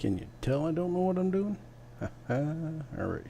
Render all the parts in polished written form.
Can you tell I don't know what I'm doing? Alright.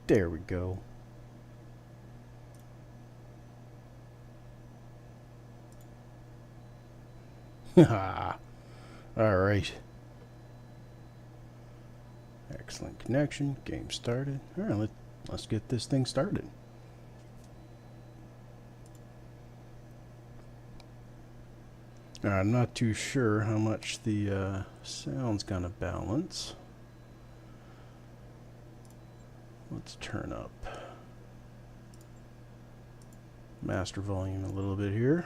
There we go. Alright. Excellent connection. Game started. Alright, let's get this thing started. I'm not too sure how much the sound's gonna balance. Let's turn up master volume a little bit here.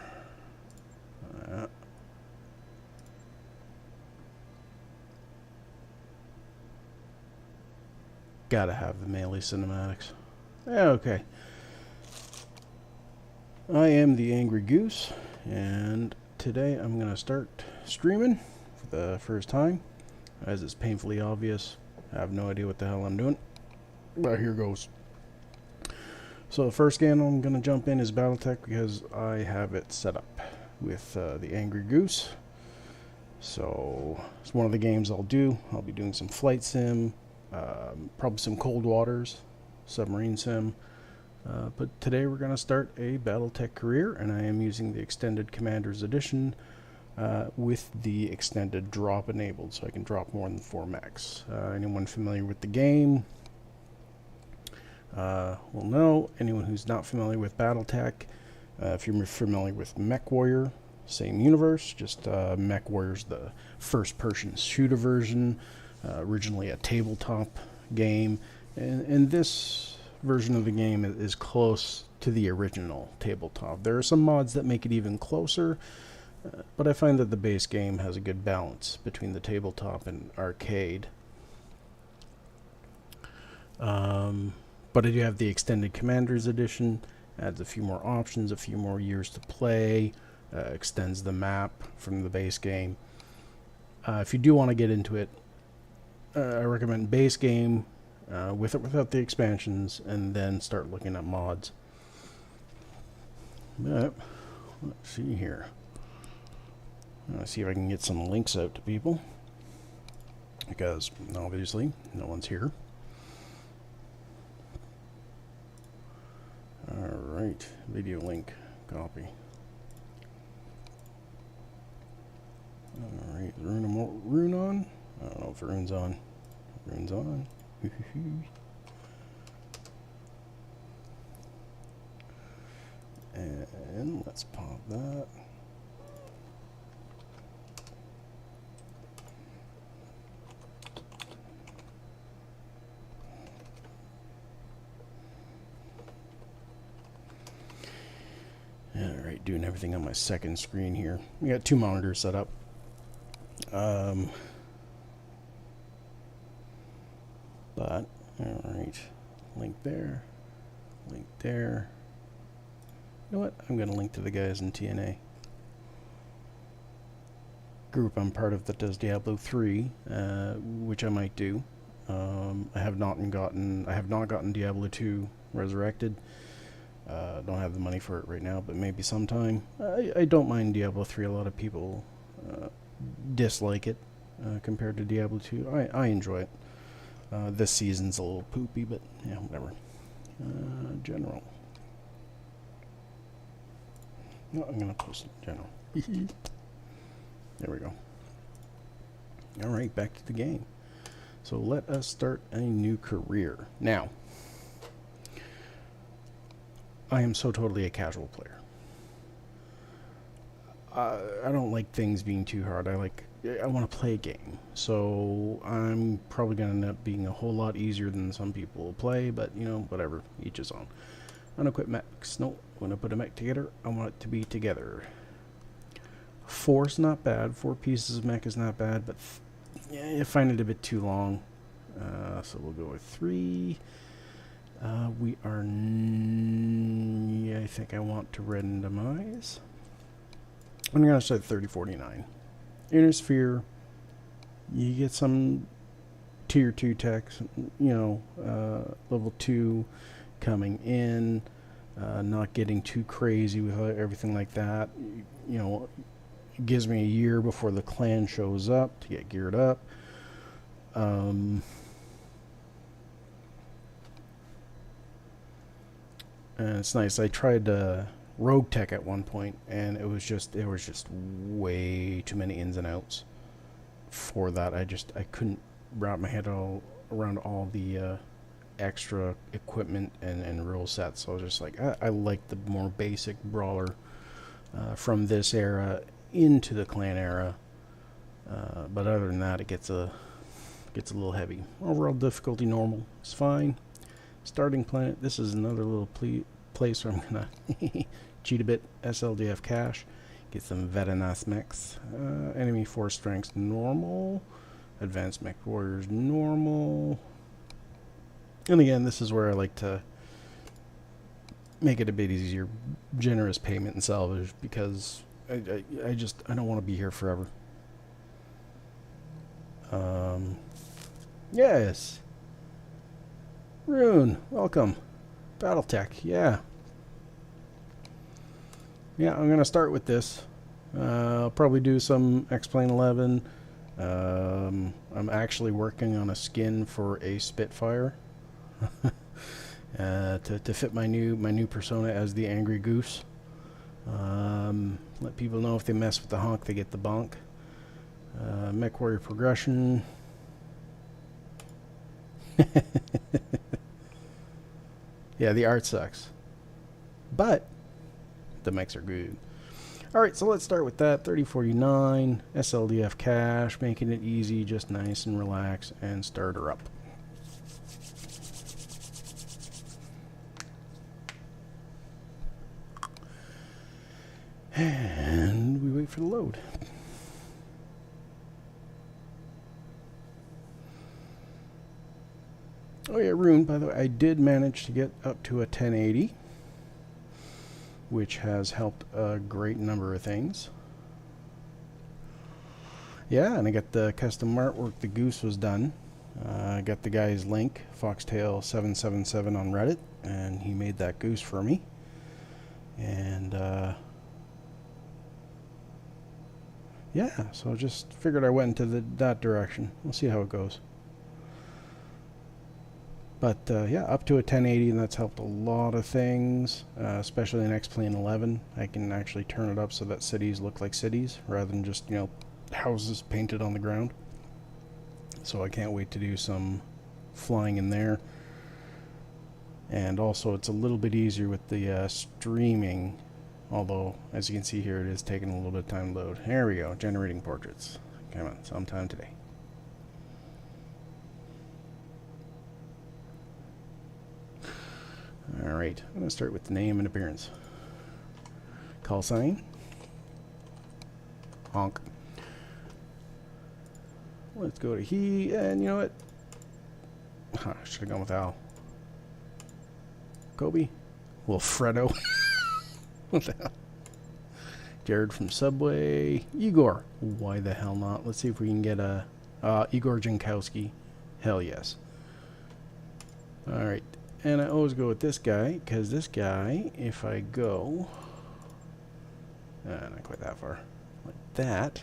Gotta have the melee cinematics. Okay. I am the Angry Goose, and today I'm gonna start streaming for the first time, as it's painfully obvious. I have no idea what the hell I'm doing. But here goes. So the first game I'm going to jump in is Battletech because I have it set up with the Angry Goose. So it's one of the games I'll do. I'll be doing some flight sim, probably some cold waters, submarine sim. But today we're going to start a Battletech career, and I am using the Extended Commander's Edition with the extended drop enabled, so I can drop more than 4 mechs. Anyone familiar with the game will know. Anyone who's not familiar with Battletech, if you're familiar with Mech Warrior, same universe, just Mech Warrior's the first-person shooter version, originally a tabletop game, and this version of the game is close to the original tabletop. There are some mods that make it even closer, but I find that the base game has a good balance between the tabletop and arcade. But I do have the Extended Commander's Edition, adds a few more options, a few more years to play, extends the map from the base game. If you do want to get into it, I recommend base game with or without the expansions, and then start looking at mods. But let's see here. Let's see if I can get some links out to people, because obviously no one's here. Alright, video link, copy. Alright, Rune on? I don't know if Rune's on. Rune's on. And let's pop that. Alright, doing everything on my second screen here. We got 2 monitors set up. But, alright, link there, link there. You know what? I'm going to link to the guys in TNA. Group I'm part of that does Diablo 3, which I might do. I have not gotten Diablo 2 Resurrected. Don't have the money for it right now, but maybe sometime. I don't mind Diablo 3. A lot of people dislike it compared to Diablo 2. I enjoy it. This season's a little poopy, but yeah, whatever. General. No, I'm going to post it general. There we go. Alright, back to the game. So let us start a new career. Now, I am so totally a casual player. I don't like things being too hard. I want to play a game. So I'm probably going to end up being a whole lot easier than some people will play, but you know, whatever, each his own. Unequip mechs. No, when I put a mech together, I want it to be together. 4's not bad. 4 pieces of mech is not bad, but yeah, I find it a bit too long. So we'll go with 3. We are... yeah, I think I want to randomize. I'm going to say 3049. Inner Sphere, you get some tier 2 techs, you know, level 2 coming in, not getting too crazy with everything like that. You know, it gives me a year before the clan shows up to get geared up. And it's nice. I tried Rogue Tech at one point, and it was just way too many ins and outs for that. I couldn't wrap my head around all the extra equipment and rule sets. So I was just like, I like the more basic brawler from this era into the clan era. But other than that, it gets a little heavy. Overall difficulty normal is fine. Starting planet. This is another little place where I'm gonna cheat a bit. SLDF cache. Get some Vetenas mechs. Enemy force strengths normal. Advanced mech warriors normal. And again, this is where I like to make it a bit easier. Generous payment and salvage, because I don't want to be here forever. Yes. Rune, welcome. Battletech, yeah. Yeah, I'm going to start with this. I'll probably do some X-Plane 11. I'm actually working on a skin for a Spitfire to fit my new persona as the Angry Goose. Let people know if they mess with the honk, they get the bonk. Mech Warrior progression. Yeah, the art sucks, but the mechs are good. Alright, so let's start with that. 3049 SLDF cache, making it easy, just nice and relax, and start her up. And we wait for the load. Oh yeah, Rune, by the way, I did manage to get up to a 1080, which has helped a great number of things. Yeah, and I got the custom artwork. The goose was done. I got the guy's link, Foxtail777 on Reddit, and he made that goose for me. And yeah, so just figured I went into that direction. We'll see how it goes. But yeah, up to a 1080, and that's helped a lot of things, especially in X-Plane 11. I can actually turn it up so that cities look like cities, rather than just, you know, houses painted on the ground. So I can't wait to do some flying in there. And also, it's a little bit easier with the streaming, although, as you can see here, it is taking a little bit of time to load. There we go, generating portraits. Come on, sometime today. Alright, I'm going to start with the name and appearance. Call sign. Honk. Let's go to he, and you know what? Huh, I should have gone with Al. Kobe. Wilfredo. What the hell? Jared from Subway. Igor. Why the hell not? Let's see if we can get a Igor Jankowski. Hell yes. Alright. And I always go with this guy, because this guy, if I go, not quite that far, like that,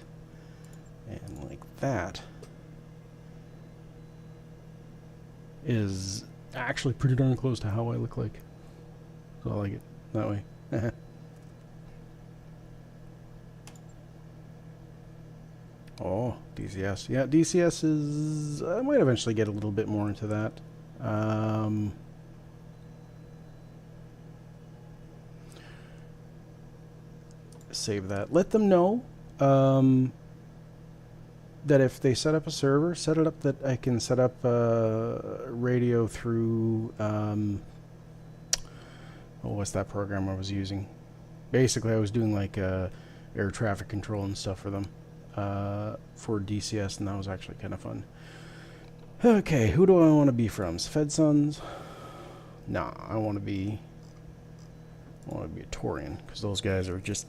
and like that, is actually pretty darn close to how I look like. So I like it that way. Oh, DCS. Yeah, DCS is... I might eventually get a little bit more into that. save that. Let them know that if they set up a server, set it up that I can set up radio through, what's that program I was using? Basically, I was doing like air traffic control and stuff for them for DCS, and that was actually kind of fun. Okay, who do I want to be from? Fed Sons? Nah, I want to be a Torian, because those guys are just...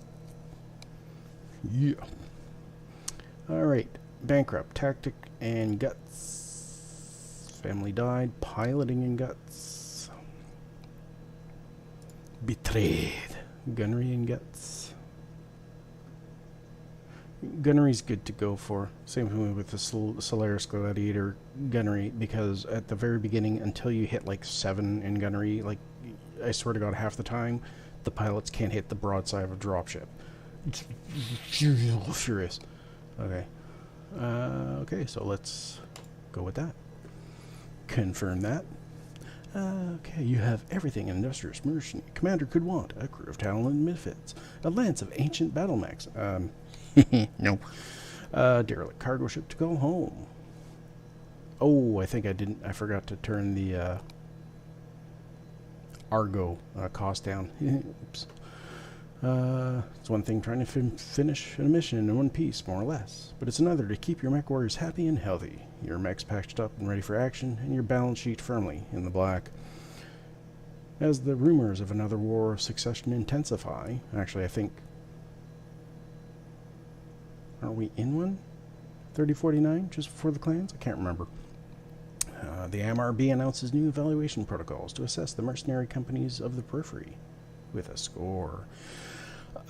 Yeah. Alright. Bankrupt. Tactic and Guts. Family died. Piloting and Guts. Betrayed. Gunnery and Guts. Gunnery's good to go for. Same thing with the Solaris Gladiator gunnery, because at the very beginning, until you hit like 7 in gunnery, like, I swear to God, half the time, the pilots can't hit the broadside of a dropship. It's furious. Okay. Okay, so let's go with that. Confirm that. Okay, you have everything an industrious mercenary commander could want. A crew of talented misfits. A lance of ancient battle mechs. No. Derelict cargo ship to go home. Oh, I think I forgot to turn the Argo cost down. Oops. It's one thing trying to finish a mission in one piece, more or less, but it's another to keep your mech warriors happy and healthy, your mechs patched up and ready for action, and your balance sheet firmly in the black. As the rumors of another war of succession intensify, actually I think, aren't we in one? 3049, just before the clans? I can't remember. The MRB announces new evaluation protocols to assess the mercenary companies of the periphery with a score.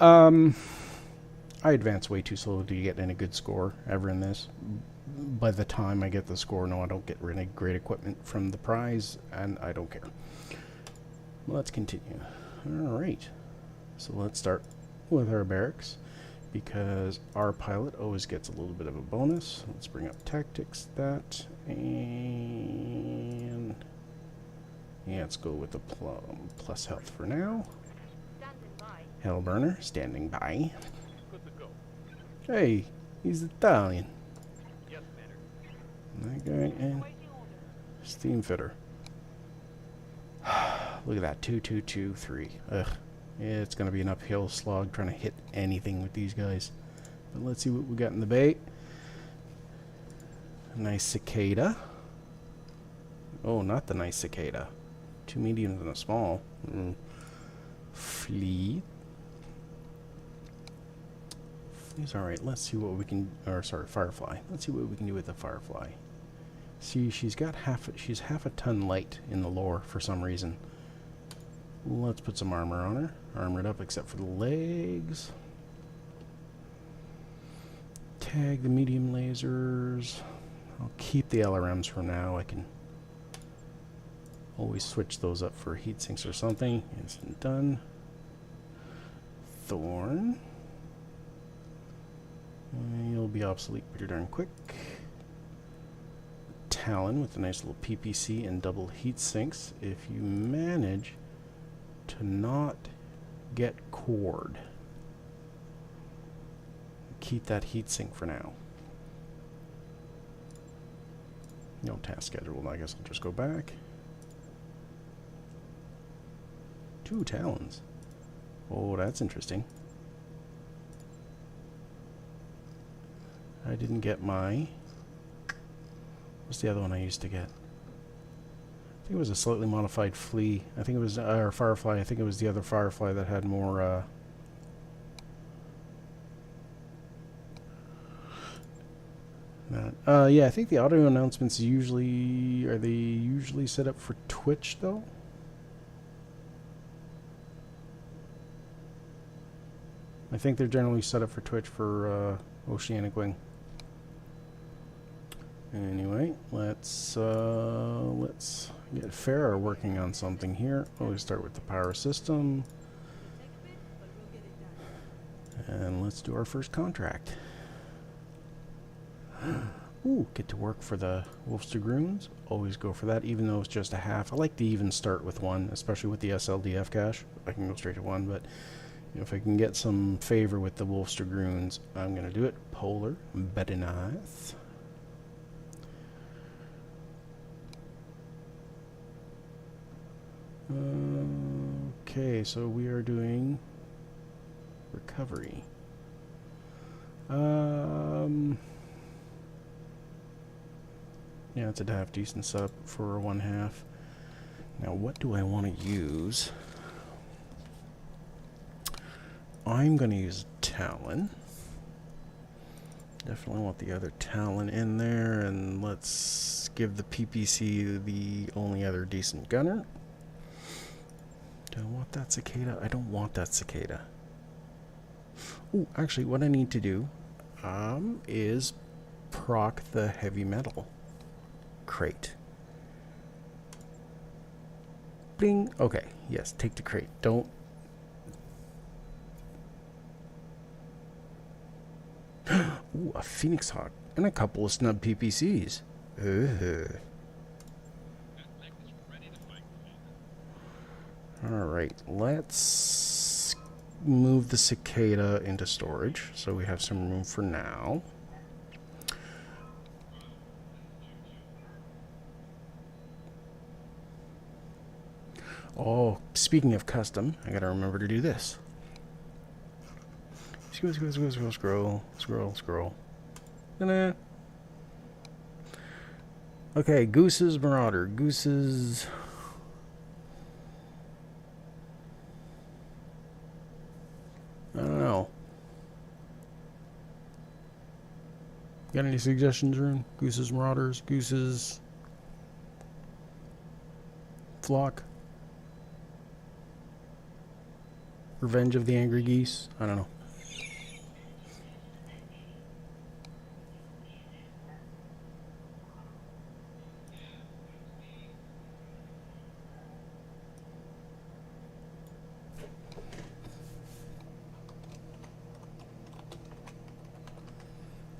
I advance way too slowly to get any good score ever in this. By the time I get the score, no, I don't get really great equipment from the prize, and I don't care. Let's continue. Alright, so let's start with our barracks, because our pilot always gets a little bit of a bonus. Let's bring up tactics, that, and yeah, let's go with the plus health for now. Hellburner, standing by. Good to go. Hey, he's Italian. Yes, Commander. That guy and steam fitter. Look at that, 2-2-2-3. Ugh, it's gonna be an uphill slog trying to hit anything with these guys. But let's see what we got in the bay. A nice cicada. Oh, not the nice cicada. 2 mediums and a small. Fleet. He's alright. Let's see what we can, or sorry, Firefly. Let's see what we can do with the Firefly. See, she's half a ton light in the lore for some reason. Let's put some armor on her. Armored up except for the legs. Tag the medium lasers. I'll keep the LRMs for now. I can always switch those up for heat sinks or something. Instant done. Thorn. You'll be obsolete pretty darn quick. Talon with a nice little PPC and double heat sinks if you manage to not get cored. Keep that heat sink for now. No task schedule. I guess I'll just go back. 2 Talons. Oh, that's interesting. I didn't get my... What's the other one I used to get? I think it was a slightly modified flea. I think it was... or Firefly. I think it was the other Firefly that had more... yeah, I think the audio announcements usually... Are they usually set up for Twitch, though? I think they're generally set up for Twitch for Oceanic Wing. Anyway, let's get Farah working on something here. Always start with the power system. And let's do our first contract. Ooh, get to work for the Wolf's Dragoons. Always go for that, even though it's just a half. I like to even start with 1, especially with the SLDF cache. I can go straight to 1, but If I can get some favor with the Wolf's Dragoons, I'm going to do it. Polar, very nice. Okay, so we are doing recovery. Yeah, it's a half decent sub for a 1/2. Now, what do I want to use? I'm going to use Talon. Definitely want the other Talon in there, and let's give the PPC the only other decent gunner. Do I want that cicada? I don't want that cicada. Ooh, actually, what I need to do is proc the heavy metal crate. Bling. Okay, yes, take the crate. Don't. Ooh, a Phoenix Hawk and a couple of snub PPCs. Alright, let's move the cicada into storage so we have some room for now. Oh, speaking of custom, I gotta remember to do this. Scroll. Ta-da. Okay, Goose's Marauder. Goose's... I don't know. Got any suggestions, Rune? Goose's Marauders? Goose's... Flock? Revenge of the Angry Geese? I don't know.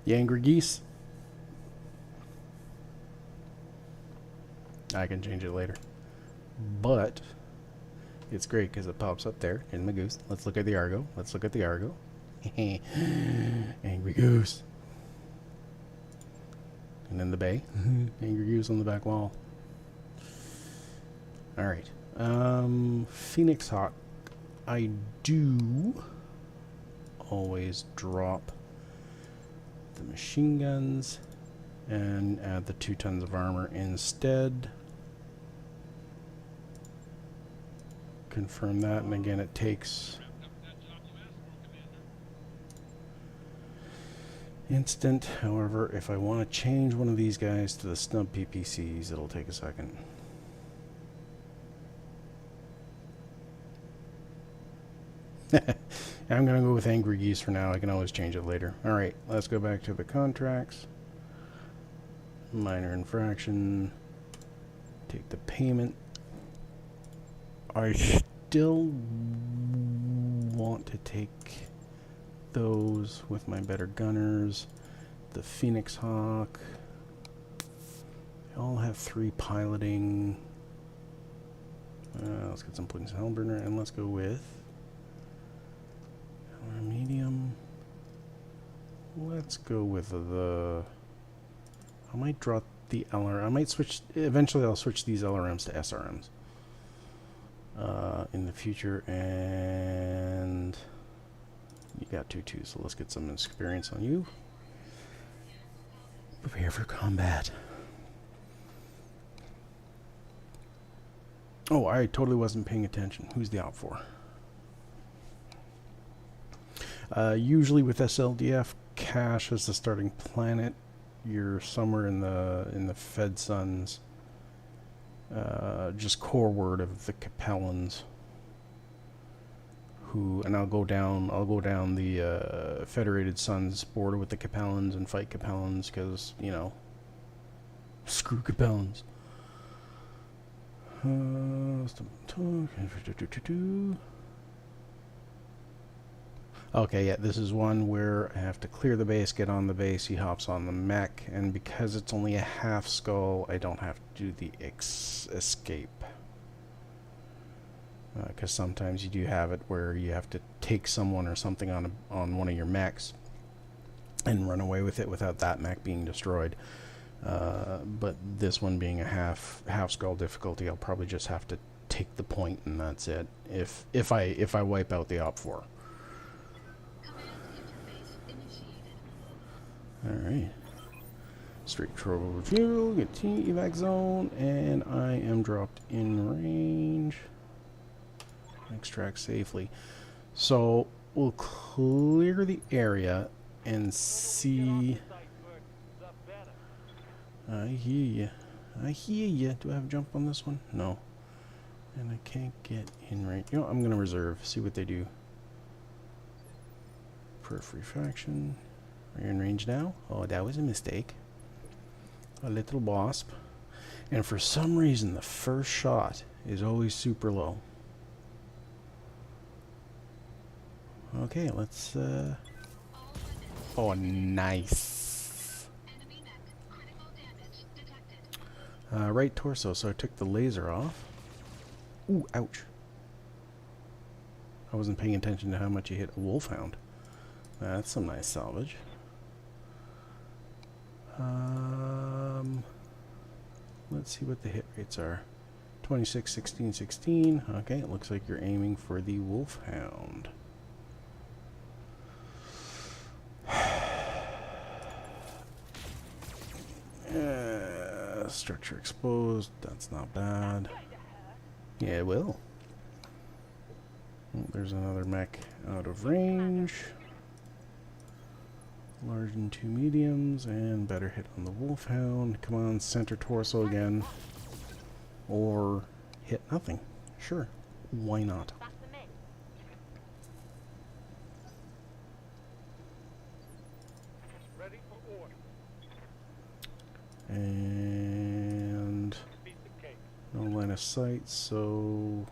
The Angry Geese? I can change it later. But it's great because it pops up there in my goose. Let's look at the Argo. Let's look at the Argo. Angry Goose. And then the bay. Angry Goose on the back wall. Alright. Phoenix Hawk. I do always drop the machine guns and add the 2 tons of armor instead. Confirm that, and again it takes instant. However, if I want to change one of these guys to the snub PPCs, it'll take a second. I'm gonna go with Angry Geese for now. I can always change it later. Alright, let's go back to the contracts. Minor infraction. Take the payment. I still want to take those with my better gunners. The Phoenix Hawk. They all have 3 piloting. Let's get some points Hellburner, and let's go with medium. Let's go with the... I might drop the LR. I might switch... Eventually I'll switch these LRMs to SRMs. In the future, and you got 2-2, so let's get some experience on you. Prepare for combat. Oh, I totally wasn't paying attention. Who's the op for? Usually with SLDF, Cash is the starting planet. You're somewhere in the Fed Suns. Just core word of the Capellans, who, and I'll go down the Federated Suns border with the Capellans and fight Capellans because, you know, screw Capellans. Okay, yeah, this is one where I have to clear the base, get on the base, he hops on the mech, and because it's only a half skull, I don't have to do the escape. Because sometimes you do have it where you have to take someone or something on one of your mechs and run away with it without that mech being destroyed. But this one being a half skull difficulty, I'll probably just have to take the point and that's it. If I wipe out the Op 4. Alright. Straight trouble refuel, get team evac zone, and I am dropped in range. Extract safely. So we'll clear the area and see. I hear you. I hear you. Do I have a jump on this one? No. And I can't get in range. You know, I'm going to reserve. See what they do. Periphery faction. Are you in range now? Oh, that was a mistake. A little wasp. And for some reason, the first shot is always super low. Okay, let's... Oh, nice. Right torso, so I took the laser off. Ooh, ouch. I wasn't paying attention to how much he hit a wolfhound. That's some nice salvage. Let's see what the hit rates are. 26, 16, 16. Okay, it looks like you're aiming for the wolfhound. Structure exposed. That's not bad. Yeah, it will. Oh, there's another mech out of range. Large and 2 mediums, and better hit on the wolfhound. Come on, center torso again. Or hit nothing. Sure. Why not? Ready for order. And no line of sight, so...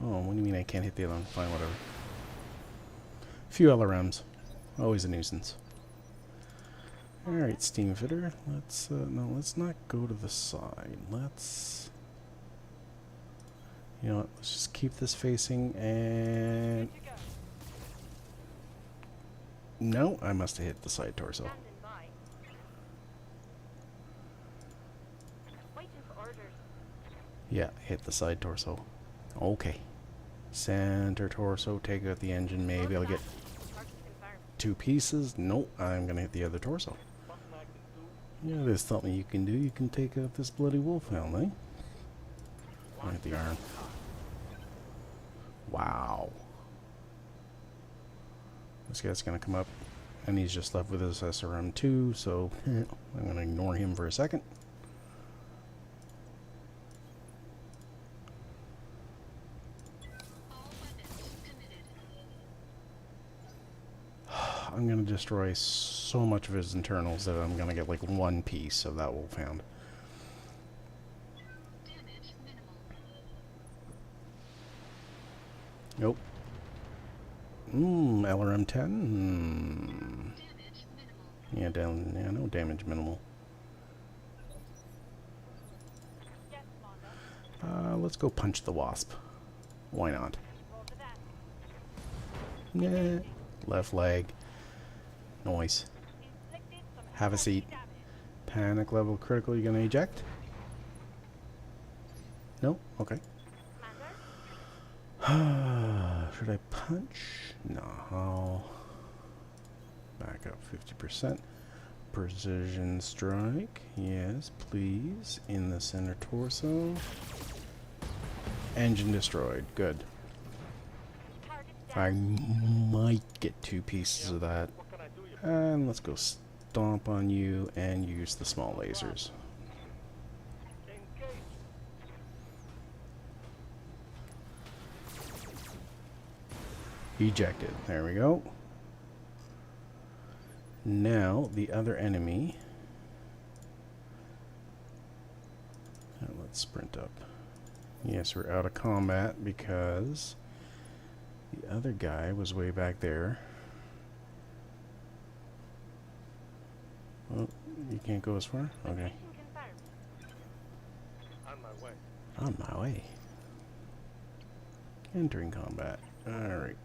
Oh, what do you mean I can't hit the other one? Fine, whatever. Few LRMs. Always a nuisance. Alright, steam fitter. Let's, no, let's not go to the side. Let's... You know what, let's just keep this facing and... No, I must have hit the side torso. Yeah, hit the side torso. Okay. Center torso, take out the engine, maybe I'll get 2 pieces. Nope, I'm gonna hit the other torso. Yeah, there's something you can do. You can take out this bloody wolfhound, eh? I'll hit the arm. Wow. This guy's gonna come up, and he's just left with his SRM-2, so I'm gonna ignore him for a second. I'm going to destroy so much of his internals that I'm going to get like 1 piece of that wolfhound. Nope. LRM-10? Yeah, no damage minimal. Let's go punch the wasp. Why not? Yeah. Left leg. Noise. Have a seat. Panic level critical. You gonna eject? No? Okay. Should I punch? No. Back up 50%. Precision strike. Yes, please. In the center torso. Engine destroyed. Good. I might get 2 pieces of that. And let's go stomp on you and use the small lasers. Ejected. There we go. Now, the other enemy. Let's sprint up. Yes, we're out of combat because the other guy was way back there. Oh, you can't go as far? Okay. On my way. On my way. Entering combat. Alright.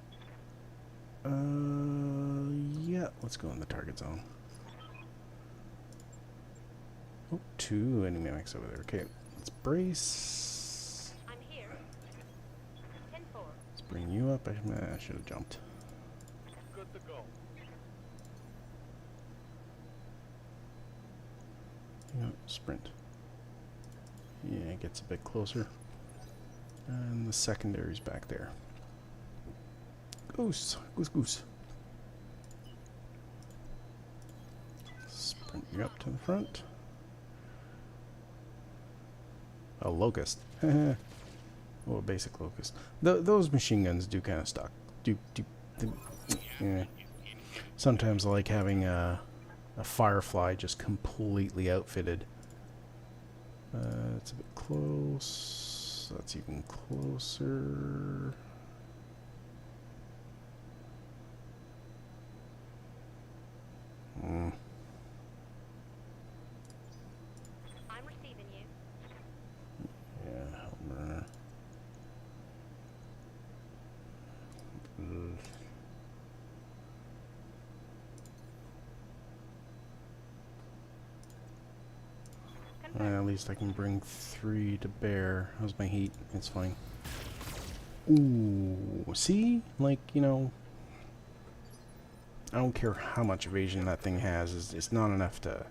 Yeah, let's go in the target zone. Oh, 2 enemy mechs over there. Okay, let's brace. I'm here. 10-4. Let's bring you up. I should have jumped. Good to go. Yeah, sprint. Yeah, it gets a bit closer. And the secondary's back there. Goose, goose, goose. Sprint you up to the front. A locust. Oh, a basic locust. Those machine guns do kind of stuck. Yeah. Sometimes I like having a firefly just completely outfitted. It's a bit close. That's even closer. I'm receiving you. Yeah, Helmer. At least I can bring 3 to bear. How's my heat? It's fine. Ooh, see? Like, you know, I don't care how much evasion that thing has. It's not enough to...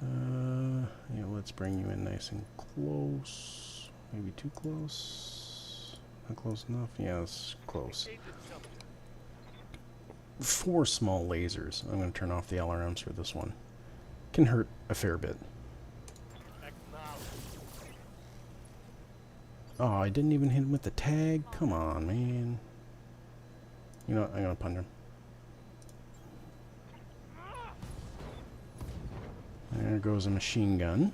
yeah, let's bring you in nice and close. Maybe too close. Not close enough? Yeah, it's close. 4 small lasers. I'm going to turn off the LRMs for this one. Can hurt a fair bit. Oh, I didn't even hit him with the tag? Come on, man. You know what? I'm going to punch him. There goes a machine gun.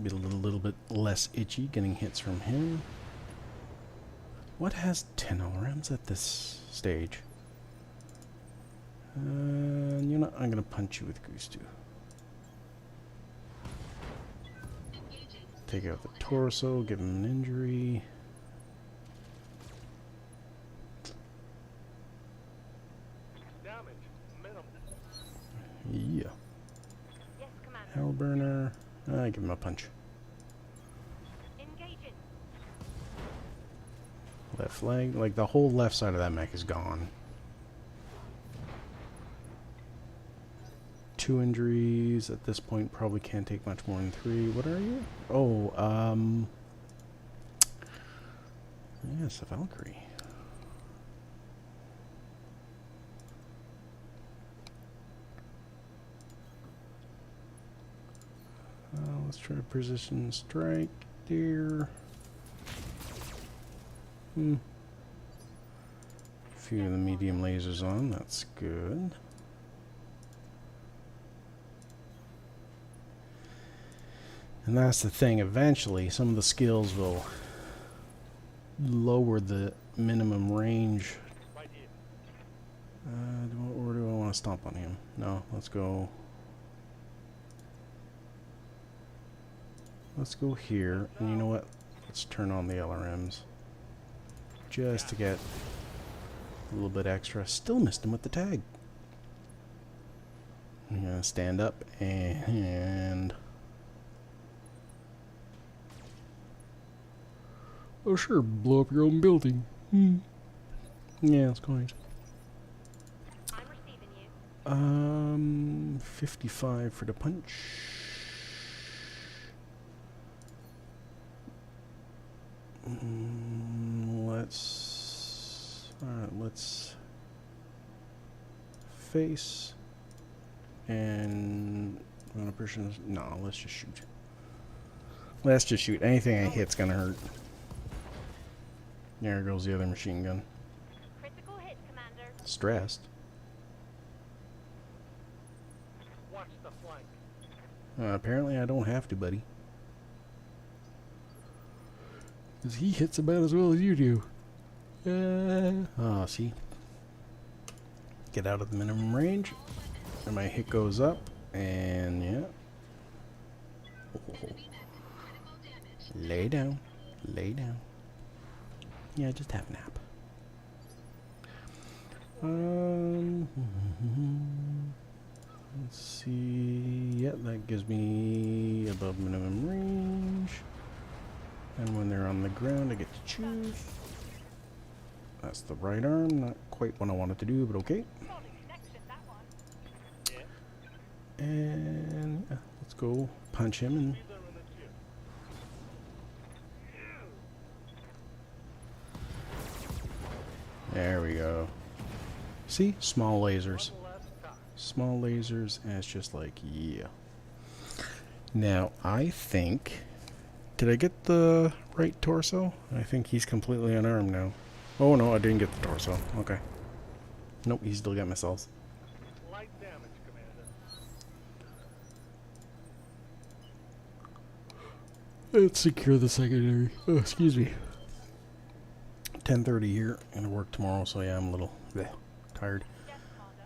Be a little bit less itchy getting hits from him. What has 10 LRMs at this stage? You know, I'm gonna punch you with Goose too. Take out the torso, give him an injury. Damage minimal. Yeah. Yes, Commander. Hellburner. I give him a punch. Engaging. Left leg. Like the whole left side of that mech is gone. 2 injuries at this point. Probably can't take much more than 3. What are you? Oh, yes, a Valkyrie. Let's try to position strike there. A few of the medium lasers on. That's good. And that's the thing, eventually some of the skills will lower the minimum range. Right here. Or do I want to stomp on him? No, let's go. Let's go here. And you know what? Let's turn on the LRMs. Just to get a little bit extra. Still missed him with the tag. I'm going to stand up and... Oh sure, blow up your own building. Yeah, it's going. I'm receiving you. 55 for the punch. Let's face and no, let's just shoot. Let's just shoot. Anything I hit's gonna hurt. There goes the other machine gun. Critical hit, Commander. Stressed. Watch the flank. Apparently I don't have to, buddy. Because he hits about as well as you do. Oh, see? Get out of the minimum range. And my hit goes up. And yeah. Oh. Lay down. Lay down. Yeah, just have a nap. Let's see. Yeah, that gives me above minimum range. And when they're on the ground, I get to choose. That's the right arm. Not quite what I wanted to do, but okay. Yeah. And let's go punch him. And Be there in a jiff. there we go. See? Small lasers. One last time. Small lasers, and it's just like, yeah. Now, I think... Did I get the right torso? I think he's completely unarmed now. Oh, no, I didn't get the torso. Okay. Nope, he's still got missiles. Light damage, Commander. Let's secure the secondary. Oh, excuse me. 10:30 here. Gonna work tomorrow, so yeah, I'm a little tired.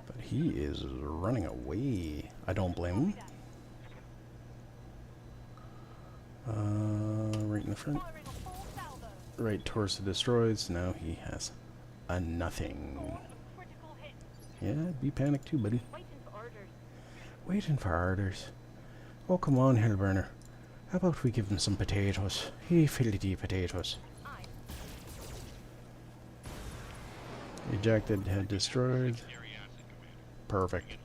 But he is running away. I don't blame him. Right in the front. Right torso destroyed, so now he has a nothing. Yeah, be panicked too, buddy. Waiting for orders. Oh, come on, Hellburner. How about we give him some potatoes? Hey, fillety potatoes. Ejected, head destroyed. Perfect.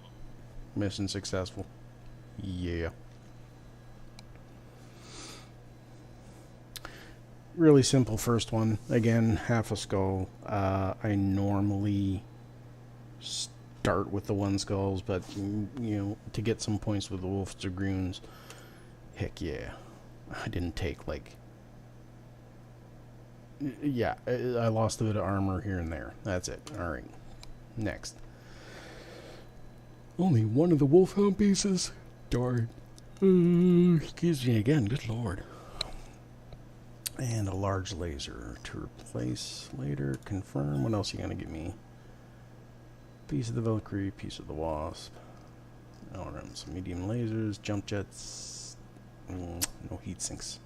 Mission successful. Yeah. Really simple first one. Again, half a skull. I normally start with the one skulls, but you know, to get some points with the Wolf Dragoons, heck yeah. I didn't take like... Yeah, I lost a bit of armor here and there. That's it. Alright. Next. Only one of the Wolfhound pieces. Darn. Excuse me again. Good lord. And a large laser to replace later. Confirm. What else are you going to give me? Piece of the Valkyrie, piece of the Wasp. Alright, some medium lasers, jump jets. No heat sinks.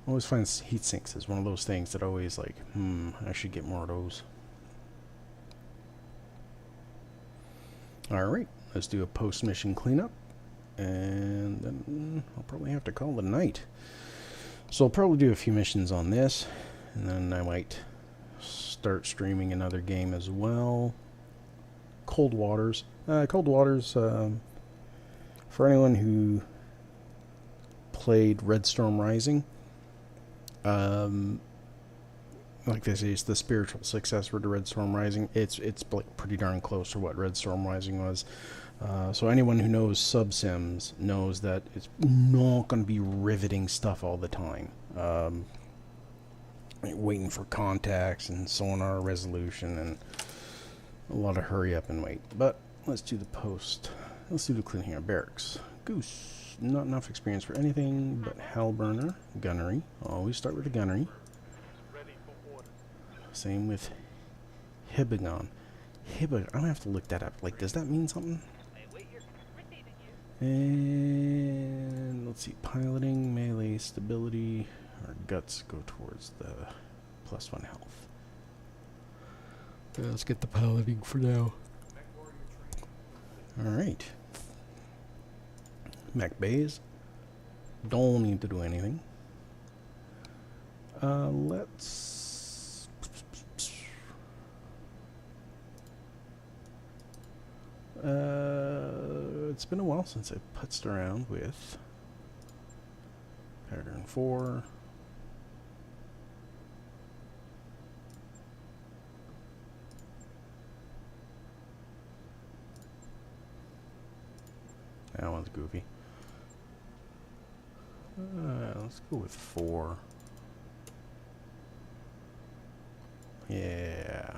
I always find heat sinks is one of those things that always like, I should get more of those. Alright, let's do a post-mission cleanup. And then I'll probably have to call it a night. So I'll probably do a few missions on this, and then I might start streaming another game as well. Cold Waters. Cold Waters, for anyone who played Red Storm Rising, like they say, it's the spiritual successor to Red Storm Rising. It's like pretty darn close to what Red Storm Rising was. So anyone who knows subsims knows that it's not going to be riveting stuff all the time. Waiting for contacts and sonar resolution and a lot of hurry up and wait. But let's do the post. Let's do the clean here. Barracks. Goose. Not enough experience for anything but Hellburner. Gunnery. Always start with the gunnery. Ready for orders. Same with Hibagon. I'm gonna have to look that up. Like, does that mean something? And let's see, piloting, melee, stability, our guts go towards the +1 health. Let's get the piloting for now. Alright. Mech bays. Don't need to do anything. Let's... it's been a while since I putzed around with pattern 4. That one's goofy. Let's go with 4. Yeah.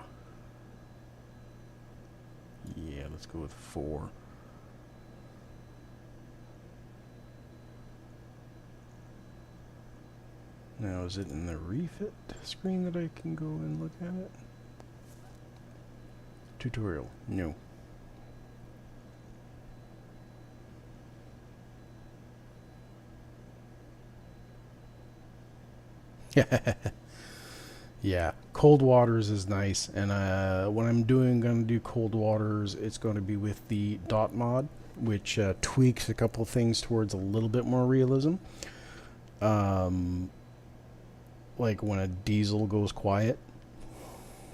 Yeah, let's go with 4. Now, is it in the refit screen that I can go and look at it? Tutorial. No. Yeah, cold waters is nice, and when I'm gonna do cold waters, it's going to be with the dot mod, which tweaks a couple things towards a little bit more realism. Um, like when a diesel goes quiet,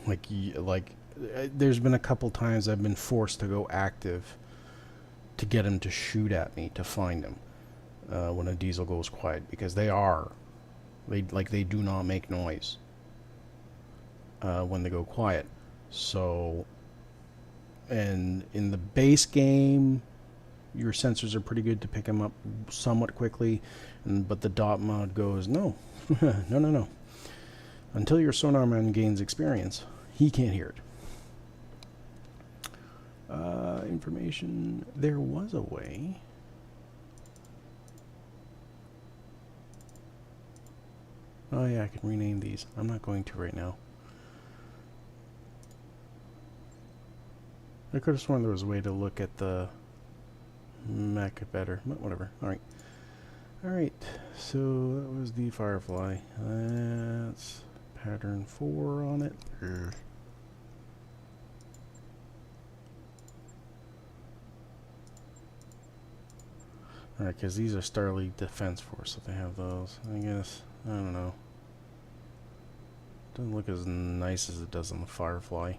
there's been a couple times I've been forced to go active to get him to shoot at me to find him when a diesel goes quiet, because they do not make noise when they go quiet. So, and in the base game, your sensors are pretty good to pick them up somewhat quickly, but the dot mod goes, no, no. Until your sonar man gains experience, he can't hear it. Information. There was a way. Oh yeah, I can rename these. I'm not going to right now. I could have sworn there was a way to look at the mech better, but whatever. Alright. Alright, so that was the Firefly. That's pattern 4 on it. Urgh. Alright, because these are Starleague Defense Force, so they have those. I guess, I don't know. Doesn't look as nice as it does on the Firefly.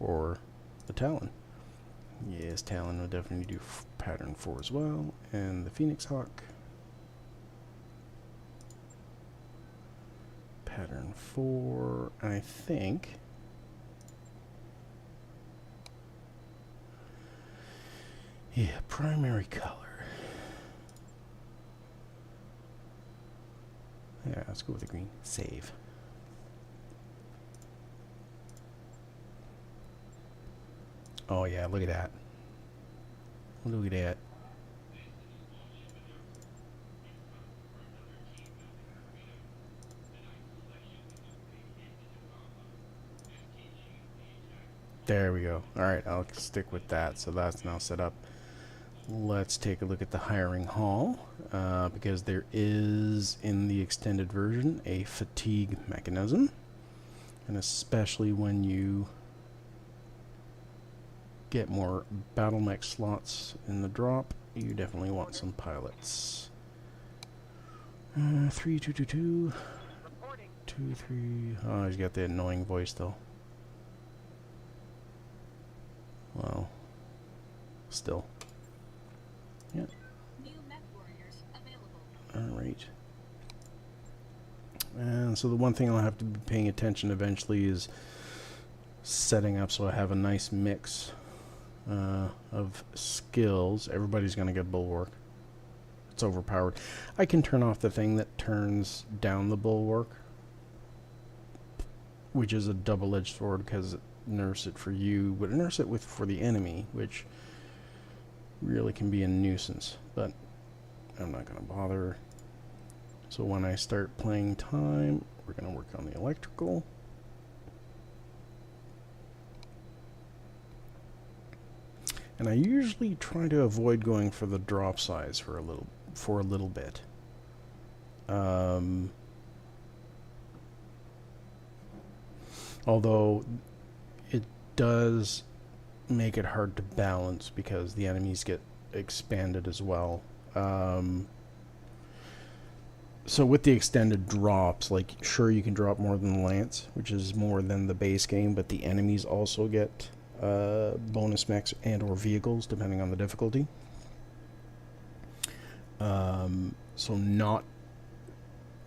Or the Talon. Yes, Talon will definitely do pattern 4 as well. And the Phoenix Hawk. Pattern 4, and I think... yeah, primary color. Yeah, let's go with the green. Save. Oh yeah, look at that. Look at that. There we go. Alright, I'll stick with that. So that's now set up. Let's take a look at the hiring hall, because there is, in the extended version, a fatigue mechanism. And especially when you get more battle mech slots in the drop, you definitely want some pilots. 3222. 23. Oh, he's got the annoying voice though. Well, still. Yeah. New mech warriors available. Alright. And so the one thing I'll have to be paying attention eventually is setting up so I have a nice mix of skills. Everybody's going to get bulwark. It's overpowered. I can turn off the thing that turns down the bulwark, which is a double-edged sword because it nerfs it for you, but it nerfs it for the enemy, which really can be a nuisance, but I'm not going to bother. So when I start playing time, we're going to work on the electrical. And I usually try to avoid going for the drop size for a little bit. Although it does make it hard to balance because the enemies get expanded as well. So with the extended drops, like, sure, you can drop more than Lance, which is more than the base game, but the enemies also get bonus mechs and or vehicles depending on the difficulty. So not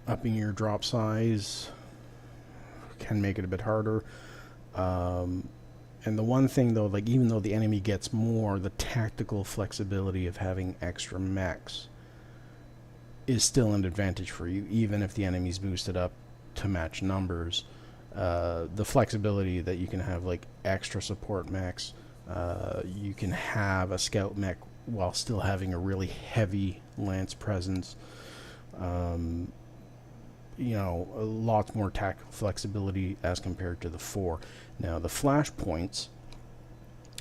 upping your drop size can make it a bit harder. And the one thing though, like, even though the enemy gets more, the tactical flexibility of having extra mechs is still an advantage for you, even if the enemy's boosted up to match numbers. The flexibility that you can have, like, extra support mechs, you can have a scout mech while still having a really heavy lance presence. You know, a lot more tactical flexibility as compared to the 4. Now, the flashpoints,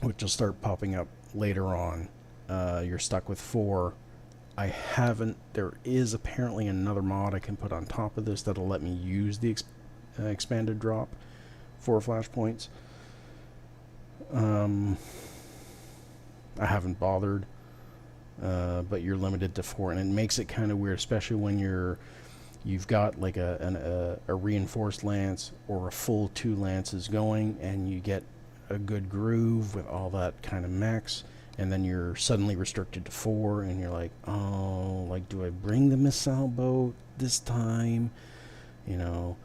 which will start popping up later on, you're stuck with 4. I haven't. There is apparently another mod I can put on top of this that'll let me use the expanded drop for flashpoints. I haven't bothered, but you're limited to 4, and it makes it kind of weird, especially when you've got like a reinforced lance or a full 2 lances going, and you get a good groove with all that kind of mechs, and then you're suddenly restricted to 4, and you're like, oh, like, do I bring the missile boat this time? You know,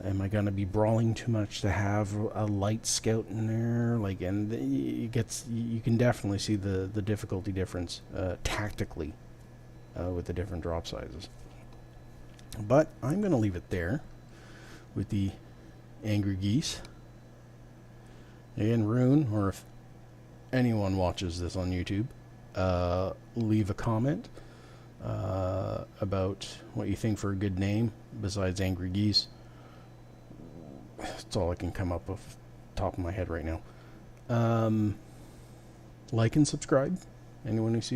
am I gonna be brawling too much to have a light scout in there? Like, and you can definitely see the difficulty difference tactically with the different drop sizes. But I'm gonna leave it there with the angry geese. And Rune, or if anyone watches this on YouTube, leave a comment about what you think for a good name besides angry geese. That's all I can come up with top of my head right now. Like and subscribe. Anyone who sees